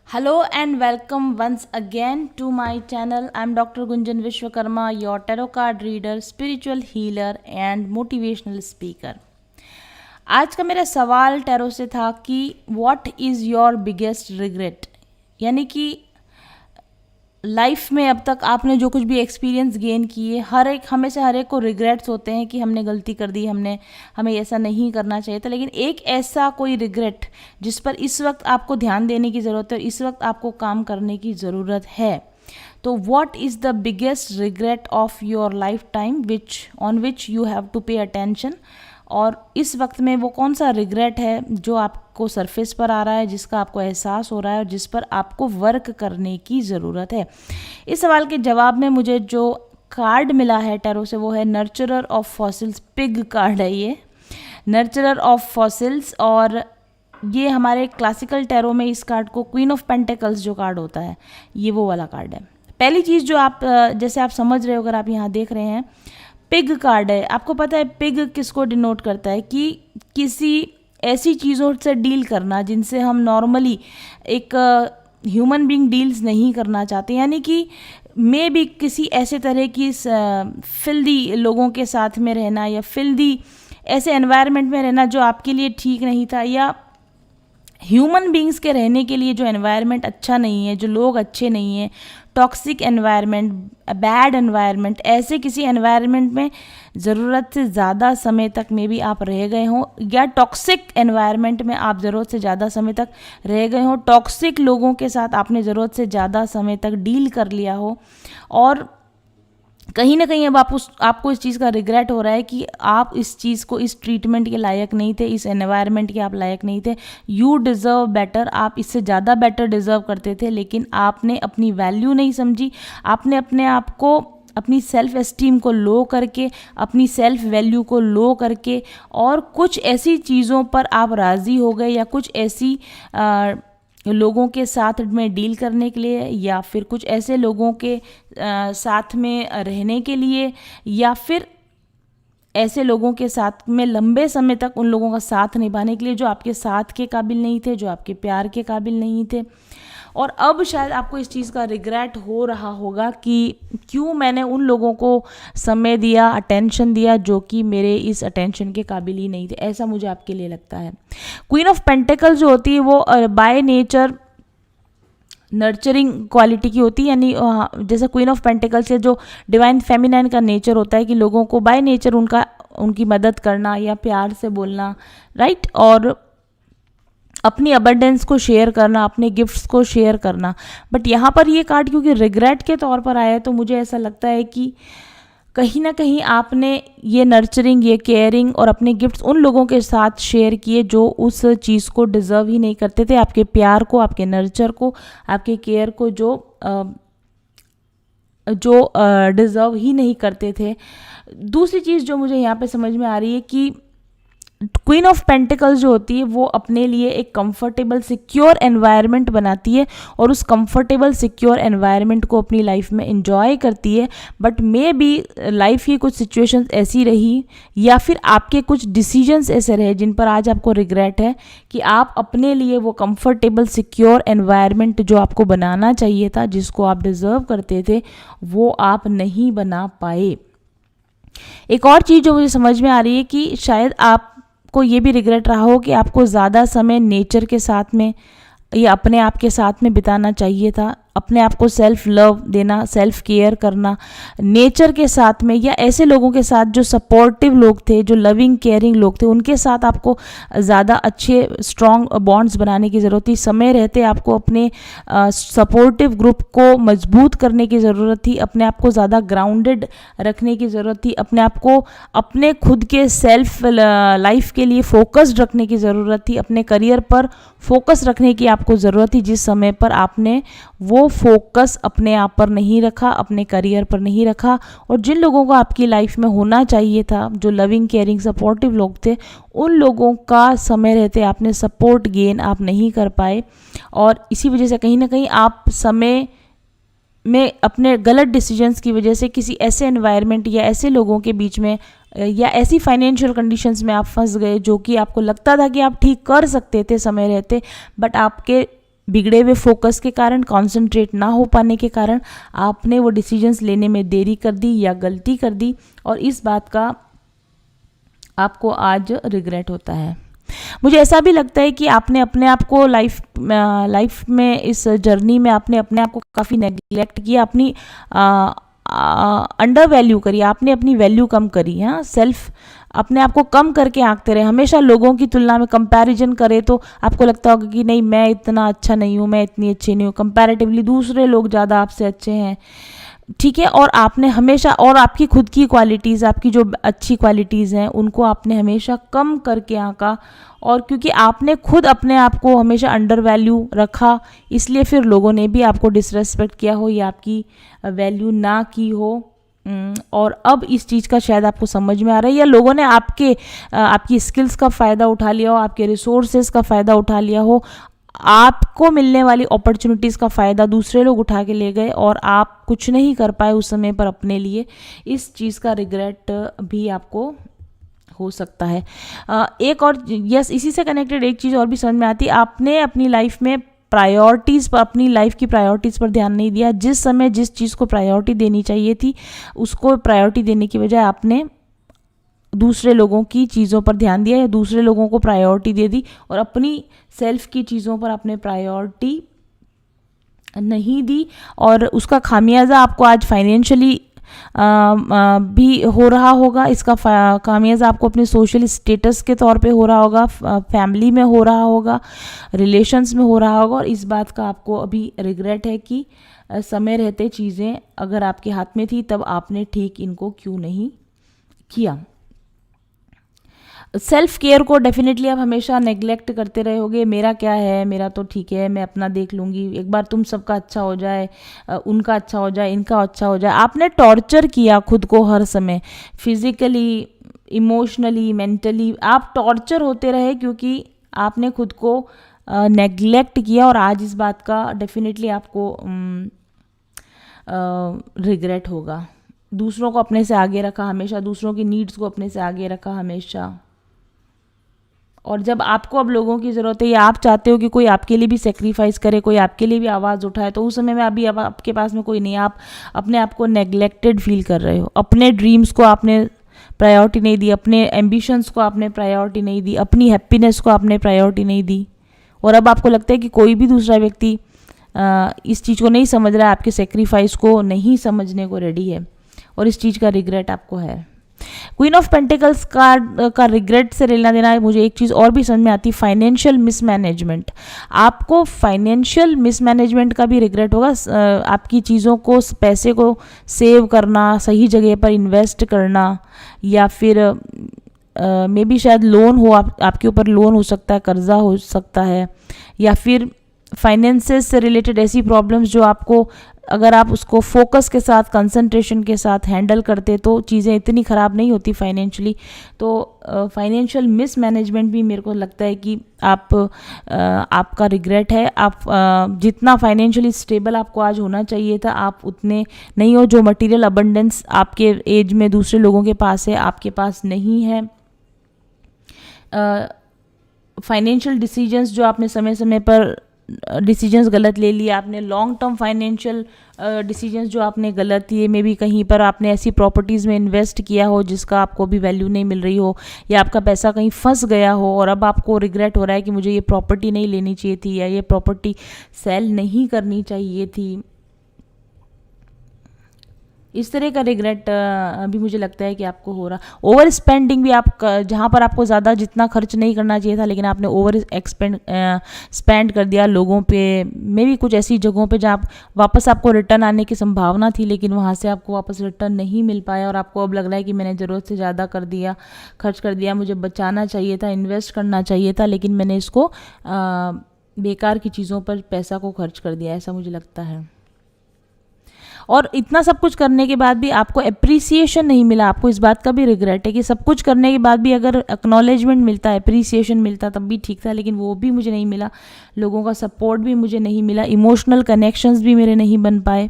Hello and welcome once again to my channel. I'm Dr. Gunjan Vishwakarma, your tarot card reader, spiritual healer and motivational speaker. आज का मेरा सवाल tarot से था कि what is your biggest regret, यानी कि लाइफ में अब तक आपने जो कुछ भी एक्सपीरियंस गेन किए, हर एक को रिग्रेट्स होते हैं कि हमने गलती कर दी, हमें ऐसा नहीं करना चाहिए था। लेकिन एक ऐसा कोई रिग्रेट जिस पर इस वक्त आपको ध्यान देने की ज़रूरत है, इस वक्त आपको काम करने की ज़रूरत है। तो what is the biggest regret of your lifetime on which you have to pay attention, और इस वक्त में वो कौन सा रिग्रेट है जो आपको सरफेस पर आ रहा है, जिसका आपको एहसास हो रहा है और जिस पर आपको वर्क करने की ज़रूरत है। इस सवाल के जवाब में मुझे जो कार्ड मिला है टैरो से वो है नर्चरर ऑफ फॉसिल्स। पिग कार्ड है ये, नर्चरर ऑफ फॉसिल्स, और ये हमारे क्लासिकल टैरो में इस कार्ड को क्वीन ऑफ पेंटिकल्स जो कार्ड होता है, ये वो वाला कार्ड है। पहली चीज़ जो आप जैसे आप समझ रहे हो, अगर आप यहाँ देख रहे हैं, पिग कार्ड है। आपको पता है पिग किसको डिनोट करता है कि किसी ऐसी चीज़ों से डील करना जिनसे हम नॉर्मली एक ह्यूमन बीइंग डील्स नहीं करना चाहते, यानी कि मे भी किसी ऐसे तरह की फिल्दी लोगों के साथ में रहना या फिल्दी ऐसे एनवायरनमेंट में रहना जो आपके लिए ठीक नहीं था, या ह्यूमन बींग्स के रहने के लिए जो एनवायरनमेंट अच्छा नहीं है, जो लोग अच्छे नहीं हैं, टॉक्सिक एनवायरनमेंट, बैड एनवायरनमेंट, ऐसे किसी एनवायरनमेंट में ज़रूरत से ज़्यादा समय तक मे बी आप रह गए हों, या टॉक्सिक एनवायरनमेंट में आप ज़रूरत से ज़्यादा समय तक रह गए हों, टॉक्सिक लोगों के साथ आपने ज़रूरत से ज़्यादा समय तक डील कर लिया हो, और कहीं ना कहीं अब आपको इस चीज़ का रिग्रेट हो रहा है कि आप इस चीज़ को, इस ट्रीटमेंट के लायक नहीं थे, इस एनवायरनमेंट के आप लायक नहीं थे। यू डिज़र्व बेटर, आप इससे ज़्यादा बेटर डिज़र्व करते थे, लेकिन आपने अपनी वैल्यू नहीं समझी। आपने अपने आप को, अपनी सेल्फ एस्टीम को लो करके, अपनी सेल्फ वैल्यू को लो करके, और कुछ ऐसी चीज़ों पर आप राज़ी हो गए, या कुछ ऐसी लोगों के साथ में डील करने के लिए, या फिर कुछ ऐसे लोगों के साथ में रहने के लिए, या फिर ऐसे लोगों के साथ में लंबे समय तक उन लोगों का साथ निभाने के लिए जो आपके साथ के काबिल नहीं थे, जो आपके प्यार के काबिल नहीं थे। और अब शायद आपको इस चीज़ का रिग्रेट हो रहा होगा कि क्यों मैंने उन लोगों को समय दिया, अटेंशन दिया, जो कि मेरे इस अटेंशन के काबिल ही नहीं थे। ऐसा मुझे आपके लिए लगता है। क्वीन ऑफ पेंटिकल्स जो होती है वो बाय नेचर नर्चरिंग क्वालिटी की होती है, यानी जैसे क्वीन ऑफ पेंटिकल्स से जो डिवाइन फेमिनाइन का नेचर होता है कि लोगों को बाय नेचर उनकी मदद करना या प्यार से बोलना, राइट, और अपनी अबंडेंस को शेयर करना, अपने गिफ्ट्स को शेयर करना। बट यहाँ पर ये कार्ड क्योंकि रिग्रेट के तौर पर आया है, तो मुझे ऐसा लगता है कि कहीं ना कहीं आपने ये नर्चरिंग, ये केयरिंग और अपने गिफ्ट्स उन लोगों के साथ शेयर किए जो उस चीज़ को डिज़र्व ही नहीं करते थे, आपके प्यार को, आपके नर्चर को, आपके केयर को, जो डिज़र्व ही नहीं करते थे। दूसरी चीज़ जो मुझे यहाँ पे समझ में आ रही है कि क्वीन ऑफ पेंटिकल्स जो होती है वो अपने लिए एक कंफर्टेबल सिक्योर एनवायरनमेंट बनाती है, और उस कंफर्टेबल सिक्योर एनवायरनमेंट को अपनी लाइफ में एंजॉय करती है। बट मे बी लाइफ की कुछ सिचुएशंस ऐसी रही, या फिर आपके कुछ डिसीजंस ऐसे रहे जिन पर आज आपको रिग्रेट है कि आप अपने लिए वो कंफर्टेबल सिक्योर एनवायरनमेंट जो आपको बनाना चाहिए था, जिसको आप डिज़र्व करते थे, वो आप नहीं बना पाए। एक और चीज़ जो मुझे समझ में आ रही है कि शायद आपको ये भी रिग्रेट रहा हो कि आपको ज़्यादा समय नेचर के साथ में या अपने आप के साथ में बिताना चाहिए था, अपने आप को सेल्फ लव देना, सेल्फ केयर करना नेचर के साथ में, या ऐसे लोगों के साथ जो सपोर्टिव लोग थे, जो लविंग केयरिंग लोग थे, उनके साथ आपको ज़्यादा अच्छे स्ट्रॉन्ग बॉन्ड्स बनाने की ज़रूरत थी। समय रहते आपको अपने सपोर्टिव ग्रुप को मजबूत करने की ज़रूरत थी, अपने आप को ज़्यादा ग्राउंडेड रखने की ज़रूरत थी, अपने आप को अपने खुद के सेल्फ लाइफ के लिए फोकस्ड रखने की ज़रूरत थी, अपने करियर पर फोकस रखने की आपको ज़रूरत थी, जिस समय पर आपने वो फोकस अपने आप पर नहीं रखा, अपने करियर पर नहीं रखा। और जिन लोगों को आपकी लाइफ में होना चाहिए था, जो लविंग केयरिंग सपोर्टिव लोग थे, उन लोगों का समय रहते आपने सपोर्ट गेन आप नहीं कर पाए, और इसी वजह से कहीं ना कहीं आप समय में अपने गलत डिसीजंस की वजह से किसी ऐसे एनवायरनमेंट या ऐसे लोगों के बीच में या ऐसी फाइनेंशियल कंडीशंस में आप फंस गए जो कि आपको लगता था कि आप ठीक कर सकते थे समय रहते, बट आपके बिगड़े हुए फोकस के कारण, कंसंट्रेट ना हो पाने के कारण आपने वो डिसीजंस लेने में देरी कर दी या गलती कर दी, और इस बात का आपको आज रिग्रेट होता है। मुझे ऐसा भी लगता है कि आपने अपने आप को लाइफ में, इस जर्नी में आपने अपने आप को काफ़ी नेग्लेक्ट किया, अपनी अंडर वैल्यू करी, आपने अपनी वैल्यू कम करी। हाँ, सेल्फ अपने आप को कम करके आंकते रहे, हमेशा लोगों की तुलना में कंपैरिजन करे तो आपको लगता होगा कि नहीं, मैं इतना अच्छा नहीं हूँ, मैं इतनी अच्छी नहीं हूँ, कंपैरेटिवली दूसरे लोग ज़्यादा आपसे अच्छे हैं, ठीक है। और आपने हमेशा, और आपकी खुद की क्वालिटीज़, आपकी जो अच्छी क्वालिटीज़ हैं उनको आपने हमेशा कम करके आंका, और क्योंकि आपने खुद अपने आप को हमेशा अंडर वैल्यू रखा, इसलिए फिर लोगों ने भी आपको डिसरेस्पेक्ट किया हो या आपकी वैल्यू ना की हो। और अब इस चीज़ का शायद आपको समझ में आ रहा है, या लोगों ने आपकी स्किल्स का फ़ायदा उठा लिया हो, आपके रिसोर्सेज का फ़ायदा उठा लिया हो, आपको मिलने वाली अपॉर्चुनिटीज़ का फ़ायदा दूसरे लोग उठा के ले गए और आप कुछ नहीं कर पाए उस समय पर अपने लिए। इस चीज़ का रिग्रेट भी आपको हो सकता है। एक और, यस, इसी से कनेक्टेड एक चीज़ और भी समझ में आती है, आपने अपनी लाइफ में प्रायोरिटीज़ पर, अपनी लाइफ की प्रायोरिटीज़ पर ध्यान नहीं दिया। जिस समय जिस चीज़ को प्रायोरिटी देनी चाहिए थी, उसको प्रायोरिटी देने की बजाय आपने दूसरे लोगों की चीज़ों पर ध्यान दिया या दूसरे लोगों को प्रायोरिटी दे दी, और अपनी सेल्फ की चीज़ों पर आपने प्रायोरिटी नहीं दी, और उसका खामियाजा आपको आज फाइनेंशियली भी हो रहा होगा। इसका खामियाजा आपको अपने सोशल स्टेटस के तौर पे हो रहा होगा, फैमिली में हो रहा होगा, रिलेशंस में हो रहा होगा, और इस बात का आपको अभी रिग्रेट है कि समय रहते चीज़ें अगर आपके हाथ में थी तब आपने ठीक इनको क्यों नहीं किया। सेल्फ केयर को डेफिनेटली आप हमेशा नेग्लेक्ट करते रहोगे, मेरा क्या है, मेरा तो ठीक है, मैं अपना देख लूँगी, एक बार तुम सबका अच्छा हो जाए, उनका अच्छा हो जाए, इनका अच्छा हो जाए। आपने टॉर्चर किया खुद को हर समय, फिजिकली, इमोशनली, मेंटली आप टॉर्चर होते रहे क्योंकि आपने खुद को नेग्लेक्ट किया, और आज इस बात का डेफिनेटली आपको रिग्रेट होगा। दूसरों को अपने से आगे रखा हमेशा, दूसरों की नीड्स को अपने से आगे रखा हमेशा, और जब आपको अब लोगों की ज़रूरत है या आप चाहते हो कि कोई आपके लिए भी सेक्रीफाइस करे, कोई आपके लिए भी आवाज़ उठाए, तो उस समय में अभी अब आपके पास में कोई नहीं, आप अपने आप को नेग्लेक्टेड फील कर रहे हो। अपने ड्रीम्स को आपने प्रायोरिटी नहीं दी, अपने एम्बिशंस को आपने प्रायोरिटी नहीं दी, अपनी हैप्पीनेस को आपने प्रायोरिटी नहीं दी, और अब आपको लगता है कि कोई भी दूसरा व्यक्ति इस चीज़ को नहीं समझ रहा है, आपके सेक्रीफाइस को नहीं समझने को रेडी है, और इस चीज़ का रिग्रेट आपको है। क्वीन ऑफ पेंटिकल्स का रिग्रेट से लेना देना है। मुझे एक चीज़ और भी समझ में आती, फाइनेंशियल मिसमैनेजमेंट। आपको फाइनेंशियल मिसमैनेजमेंट का भी रिग्रेट होगा। आपकी चीज़ों को, पैसे को सेव करना, सही जगह पर इन्वेस्ट करना, या फिर मे बी शायद लोन हो, आपके ऊपर लोन हो सकता है, कर्जा हो सकता है, या फिर फाइनेंसेस से रिलेटेड ऐसी प्रॉब्लम्स जो आपको, अगर आप उसको फोकस के साथ, कंसंट्रेशन के साथ हैंडल करते तो चीज़ें इतनी ख़राब नहीं होती फाइनेंशियली। तो फाइनेंशियल मिसमैनेजमेंट भी मेरे को लगता है कि आपका रिग्रेट है। आप जितना फाइनेंशियली स्टेबल आपको आज होना चाहिए था, आप उतने नहीं हो। जो मटेरियल अबंडेंस आपके एज में दूसरे लोगों के पास है, आपके पास नहीं है। फाइनेंशियल डिसीजंस जो आपने समय समय पर डिसीजंस गलत ले लिए, आपने लॉन्ग टर्म फाइनेंशियल डिसीजंस जो आपने गलत लिए, मे बी कहीं पर आपने ऐसी प्रॉपर्टीज़ में इन्वेस्ट किया हो जिसका आपको भी वैल्यू नहीं मिल रही हो, या आपका पैसा कहीं फंस गया हो और अब आपको रिग्रेट हो रहा है कि मुझे ये प्रॉपर्टी नहीं लेनी चाहिए थी, या ये प्रॉपर्टी सेल नहीं करनी चाहिए थी। इस तरह का रिग्रेट अभी मुझे लगता है कि आपको हो रहा। ओवर स्पेंडिंग भी, आप जहाँ पर आपको ज़्यादा जितना खर्च नहीं करना चाहिए था, लेकिन आपने ओवर स्पेंड कर दिया लोगों पे, मे भी कुछ ऐसी जगहों पे जहाँ वापस आपको रिटर्न आने की संभावना थी, लेकिन वहाँ से आपको वापस रिटर्न नहीं मिल पाया, और आपको अब लग रहा है कि मैंने ज़रूरत से ज़्यादा कर दिया, खर्च कर दिया, मुझे बचाना चाहिए था, इन्वेस्ट करना चाहिए था, लेकिन मैंने इसको बेकार की चीज़ों पर पैसा को खर्च कर दिया, ऐसा मुझे लगता है। और इतना सब कुछ करने के बाद भी आपको अप्रिसिएशन नहीं मिला, आपको इस बात का भी रिग्रेट है कि सब कुछ करने के बाद भी अगर एक्नॉलेजमेंट मिलता, अप्रिसिएशन मिलता तब भी ठीक था, लेकिन वो भी मुझे नहीं मिला, लोगों का सपोर्ट भी मुझे नहीं मिला, इमोशनल कनेक्शंस भी मेरे नहीं बन पाए।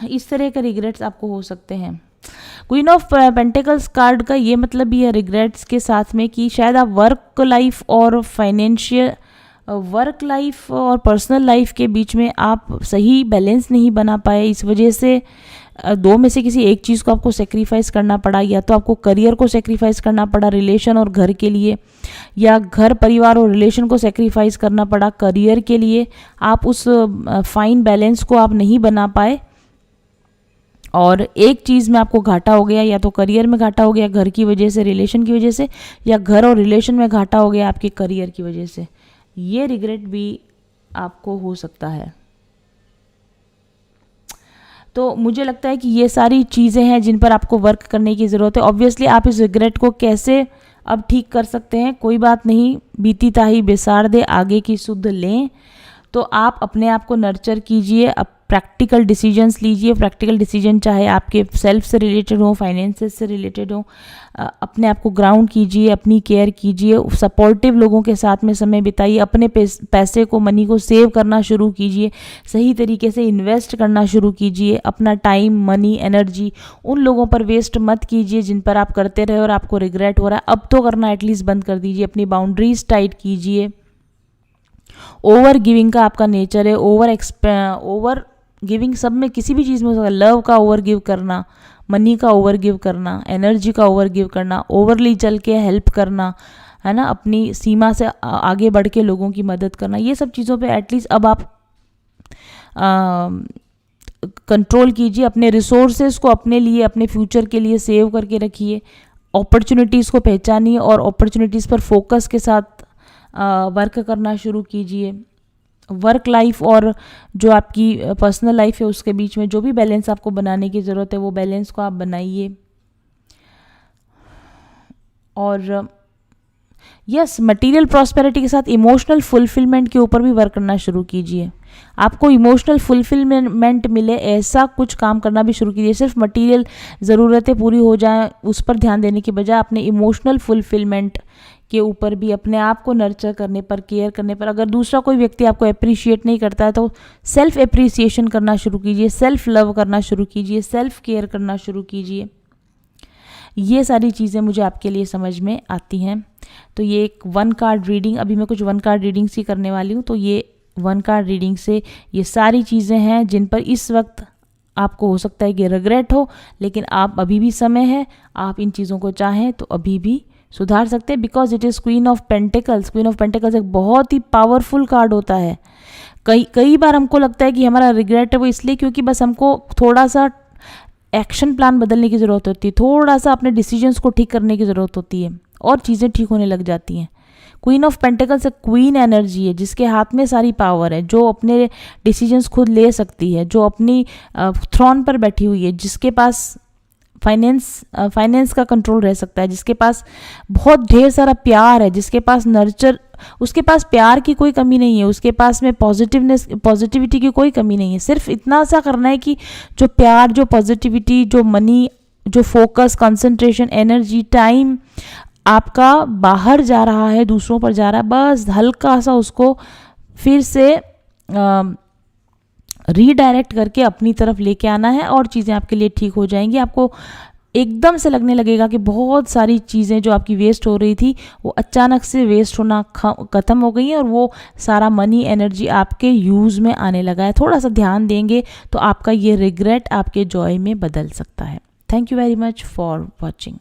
इस तरह के रिग्रेट्स आपको हो सकते हैं। क्वीन ऑफ पेंटिकल्स कार्ड का ये मतलब भी है रिग्रेट्स के साथ में कि शायद आप वर्क लाइफ और फाइनेंशियल वर्क लाइफ और पर्सनल लाइफ के बीच में आप सही बैलेंस नहीं बना पाए, इस वजह से दो में से किसी एक चीज़ को आपको सेक्रीफाइस करना पड़ा, या तो आपको करियर को सेक्रीफाइस करना पड़ा रिलेशन और घर के लिए, या घर परिवार और रिलेशन को सेक्रीफाइस करना पड़ा करियर के लिए। आप उस फाइन बैलेंस को आप नहीं बना पाए और एक चीज़ में आपको घाटा हो गया, या तो करियर में घाटा हो गया घर की वजह से, रिलेशन की वजह से, या घर और रिलेशन में घाटा हो गया आपके करियर की वजह से। ये रिग्रेट भी आपको हो सकता है। तो मुझे लगता है कि ये सारी चीज़ें हैं जिन पर आपको वर्क करने की ज़रूरत है। ऑब्वियसली आप इस रिग्रेट को कैसे अब ठीक कर सकते हैं, कोई बात नहीं, बीती ताही बिसार दे आगे की सुध लें। तो आप अपने आप को नर्चर कीजिए, अब प्रैक्टिकल डिसीजंस लीजिए। प्रैक्टिकल डिसीजन चाहे आपके सेल्फ से रिलेटेड हो, फाइनेंसेस से रिलेटेड हो। अपने आप को ग्राउंड कीजिए, अपनी केयर कीजिए, सपोर्टिव लोगों के साथ में समय बिताइए, अपने पैसे को, मनी को सेव करना शुरू कीजिए, सही तरीके से इन्वेस्ट करना शुरू कीजिए। अपना टाइम, मनी, एनर्जी उन लोगों पर वेस्ट मत कीजिए जिन पर आप करते रहे और आपको रिग्रेट हो रहा है। अब तो करना एटलीस्ट बंद कर दीजिए। अपनी बाउंड्रीज टाइट कीजिए। ओवर गिविंग का आपका नेचर है, ओवर गिविंग सब में, किसी भी चीज़ में हो सकता है। लव का ओवर गिव करना, मनी का ओवर गिव करना, एनर्जी का ओवर गिव करना, ओवरली चल के हेल्प करना, है ना, अपनी सीमा से आगे बढ़ के लोगों की मदद करना, ये सब चीज़ों पे एटलीस्ट अब आप कंट्रोल कीजिए। अपने रिसोर्सेज को अपने लिए, अपने फ्यूचर के लिए सेव करके रखिए। अपॉर्चुनिटीज़ को पहचानिए और अपॉर्चुनिटीज़ पर फोकस के साथ वर्क करना शुरू कीजिए। वर्क लाइफ और जो आपकी पर्सनल लाइफ है उसके बीच में जो भी बैलेंस आपको बनाने की ज़रूरत है वो बैलेंस को आप बनाइए। और यस, मटेरियल प्रॉस्पेरिटी के साथ इमोशनल फुलफिलमेंट के ऊपर भी वर्क करना शुरू कीजिए। आपको इमोशनल फुलफिलमेंट मिले ऐसा कुछ काम करना भी शुरू कीजिए। सिर्फ मटेरियल ज़रूरतें पूरी हो जाएं उस पर ध्यान देने के बजाय अपने इमोशनल फुलफिलमेंट के ऊपर भी, अपने आप को नर्चर करने पर, केयर करने पर। अगर दूसरा कोई व्यक्ति आपको अप्रिशिएट नहीं करता है तो सेल्फ अप्रिसिएशन करना शुरू कीजिए, सेल्फ लव करना शुरू कीजिए, सेल्फ केयर करना शुरू कीजिए। ये सारी चीज़ें मुझे आपके लिए समझ में आती हैं। तो ये एक 1 कार्ड रीडिंग, अभी मैं कुछ 1 कार्ड रीडिंग्स ही करने वाली हूँ। तो ये 1 कार्ड रीडिंग से ये सारी चीज़ें हैं जिन पर इस वक्त आपको हो सकता है कि रिग्रेट हो, लेकिन आप अभी भी समय है, आप इन चीज़ों को चाहें तो अभी भी सुधार सकते हैं। Because it is queen of pentacles. Queen of pentacles एक बहुत ही पावरफुल कार्ड होता है। कई बार हमको लगता है कि हमारा रिग्रेट है वो इसलिए क्योंकि बस हमको थोड़ा सा एक्शन प्लान बदलने की ज़रूरत होती है, थोड़ा सा अपने डिसीजंस को ठीक करने की ज़रूरत होती है और चीज़ें ठीक होने लग जाती हैं। क्वीन ऑफ पेंटिकल्स एक क्वीन एनर्जी है जिसके हाथ में सारी पावर है, जो अपने डिसीजंस खुद ले सकती है, जो अपनी थ्रोन पर बैठी हुई है, जिसके पास फाइनेंस का कंट्रोल रह सकता है, जिसके पास बहुत ढेर सारा प्यार है, जिसके पास नर्चर, उसके पास प्यार की कोई कमी नहीं है, उसके पास में पॉजिटिविटी की कोई कमी नहीं है। सिर्फ इतना सा करना है कि जो प्यार, जो पॉजिटिविटी, जो मनी, जो फोकस, कंसंट्रेशन, एनर्जी, टाइम आपका बाहर जा रहा है, दूसरों पर जा रहा है, बस हल्का सा उसको फिर से रीडायरेक्ट करके अपनी तरफ लेके आना है और चीज़ें आपके लिए ठीक हो जाएंगी। आपको एकदम से लगने लगेगा कि बहुत सारी चीज़ें जो आपकी वेस्ट हो रही थी वो अचानक से वेस्ट होना ख़त्म हो गई हैं और वो सारा मनी, एनर्जी आपके यूज़ में आने लगा है। थोड़ा सा ध्यान देंगे तो आपका ये रिग्रेट आपके जॉय में बदल सकता है। Thank you very much for watching.